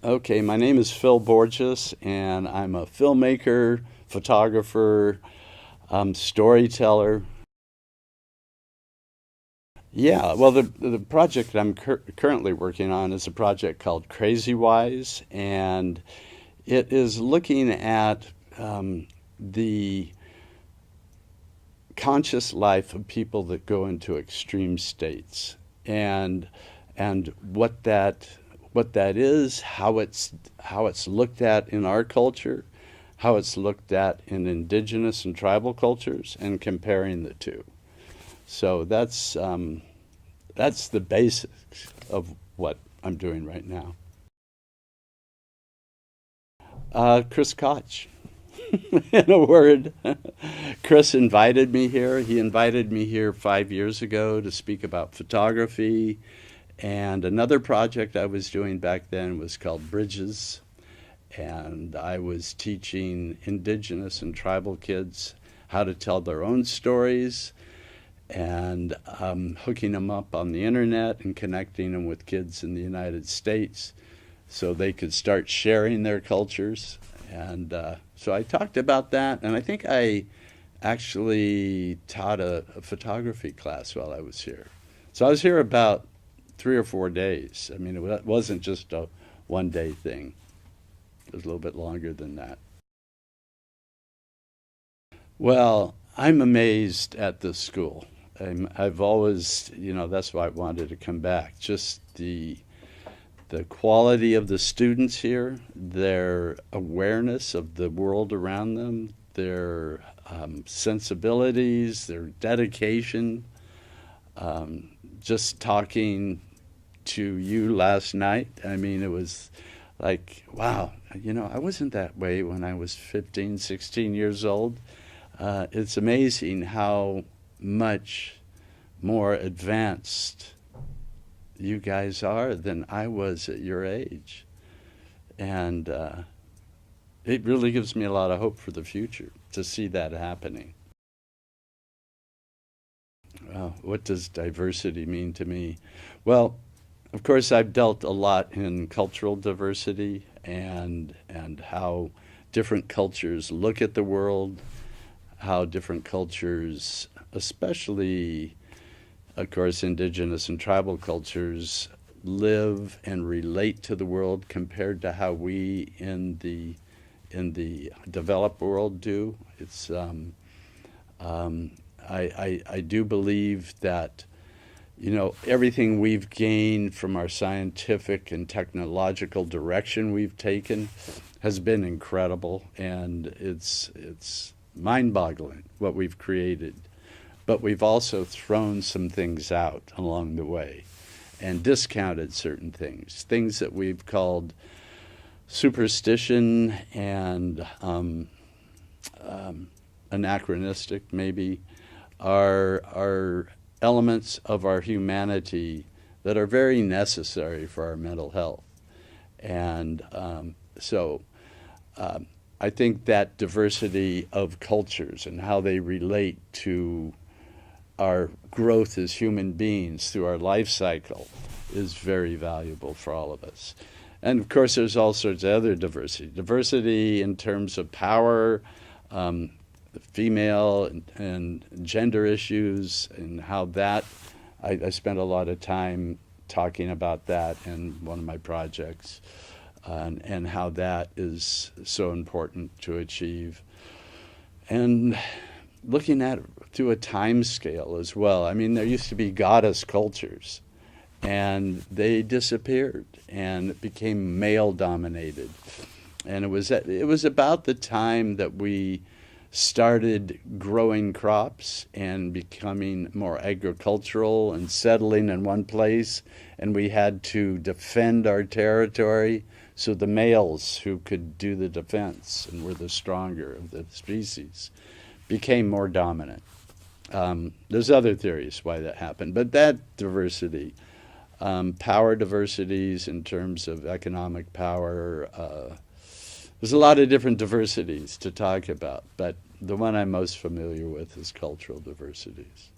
Okay, my name is Phil Borges, and I'm a filmmaker, photographer, storyteller. Yeah, well, the project I'm currently working on is a project called Crazy Wise, and it is looking at the conscious life of people that go into extreme states, and and what that is, how it's looked at in our culture, how it's looked at in indigenous and tribal cultures, and comparing the two. So that's the basics of what I'm doing right now. Chris Koch, in a word. Chris invited me here. He invited me here 5 years ago to speak about photography. And another project I was doing back then was called Bridges. And I was teaching indigenous and tribal kids how to tell their own stories and hooking them up on the internet and connecting them with kids in the United States so they could start sharing their cultures. And so I talked about that, and I think I actually taught a photography class while I was here. So I was here about 3 or 4 days. I mean, it wasn't just a 1 day thing. It was a little bit longer than that. Well, I'm amazed at this school. I've always, that's why I wanted to come back. Just the quality of the students here, their awareness of the world around them, their sensibilities, their dedication. Just talking to you last night, I mean, it was like, wow, I wasn't that way when I was 15, 16 years old. It's amazing how much more advanced you guys are than I was at your age. And it really gives me a lot of hope for the future to see that happening. What does diversity mean to me? Well, of course, I've dealt a lot in cultural diversity and how different cultures look at the world, how different cultures, especially, of course, indigenous and tribal cultures, live and relate to the world compared to how we in the developed world do. It's I do believe that everything we've gained from our scientific and technological direction we've taken has been incredible, and it's mind-boggling what we've created. But we've also thrown some things out along the way and discounted certain things that we've called superstition and anachronistic, maybe, are elements of our humanity that are very necessary for our mental health. And I think that diversity of cultures and how they relate to our growth as human beings through our life cycle is very valuable for all of us. And of course, there's all sorts of other diversity. Diversity in terms of power, female and gender issues, and how that, I spent a lot of time talking about that in one of my projects, and how that is so important to achieve. And looking at it through a time scale as well. I mean, there used to be goddess cultures, and they disappeared, and it became male dominated. And it was about the time that we started growing crops and becoming more agricultural and settling in one place, and we had to defend our territory. So the males who could do the defense and were the stronger of the species became more dominant. There's other theories why that happened, but that diversity, power diversities in terms of economic power, there's a lot of different diversities to talk about, but the one I'm most familiar with is cultural diversities.